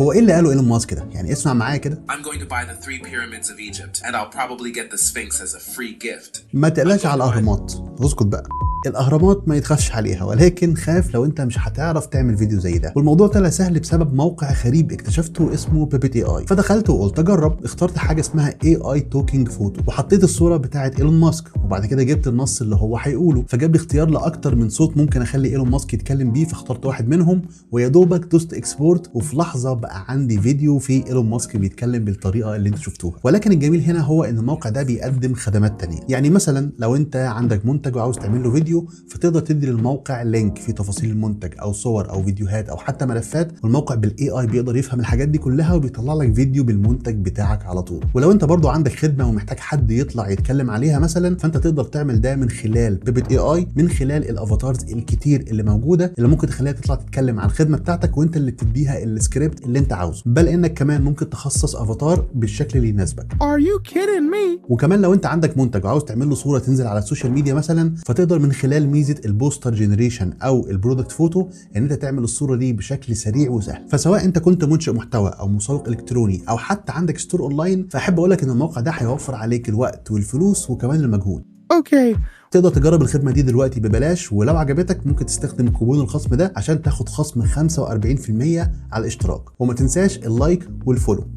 هو ايه اللي قاله ايلون ماسك ده؟ يعني اسمع معايا كده. I'm going to buy the 3 pyramids of Egypt and I'll probably get the Sphinx as a free gift. ما تقلقش على الاهرامات، اسكت بقى. الاهرامات ما يتخافش عليها، ولكن خاف لو انت مش هتعرف تعمل فيديو زي ده. والموضوع طلع سهل بسبب موقع غريب اكتشفته اسمه بيبت اي اي. فدخلت وقلت اجرب، اخترت حاجه اسمها اي اي توكينج فوتو وحطيت الصوره بتاعه ايلون ماسك، وبعد كده جبت النص اللي هو هيقوله، فجاب لي اختيار لاكتر من صوت ممكن اخلي ايلون ماسك يتكلم بيه، فاخترت واحد منهم ويا دوبك دوست اكسبورت، وفي لحظه بقى عندي فيديو فيه ايلون ماسك بيتكلم بالطريقه اللي انتوا شفتوها. ولكن الجميل هنا هو ان الموقع ده بيقدم خدمات تانية. يعني مثلا لو انت عندك منتج وعاوز تعمل له فيديو، فتقدر تدي للموقع لينك فيه تفاصيل المنتج او صور او فيديوهات او حتى ملفات، والموقع بالاي اي بيقدر يفهم الحاجات دي كلها وبيطلع لك فيديو بالمنتج بتاعك على طول. ولو انت برضو عندك خدمه ومحتاج حد يطلع يتكلم عليها مثلا، فانت تقدر تعمل ده من خلال بيبت اي اي، من خلال الافاتارز الكتير اللي موجوده اللي ممكن تخليها تطلع تتكلم عن الخدمه بتاعتك وانت اللي تديها السكريبت اللي انت عاوزه، بل انك كمان ممكن تخصص افاتار بالشكل اللي يناسبك. Are you kidding me? وكمان لو انت عندك منتج وعاوز تعمل له صوره تنزل على السوشيال ميديا مثلا، فتقدر من خلال ميزه البوستر جنريشن او البرودكت فوتو ان انت تعمل الصوره دي بشكل سريع وسهل. فسواء انت كنت منشئ محتوى او مسوق الكتروني او حتى عندك ستور اونلاين، فاحب اقول لك ان الموقع ده هيوفر عليك الوقت والفلوس وكمان المجهود. Okay. تقدر تجرب الخدمه دي دلوقتي ببلاش، ولو عجبتك ممكن تستخدم كوبون الخصم ده عشان تاخد خصم 45% على الاشتراك. وما تنساش اللايك والفولو.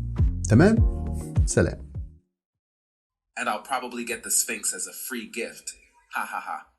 تمام؟ سلام. And I'll probably get the Sphinx as a free gift. Ha ha ha.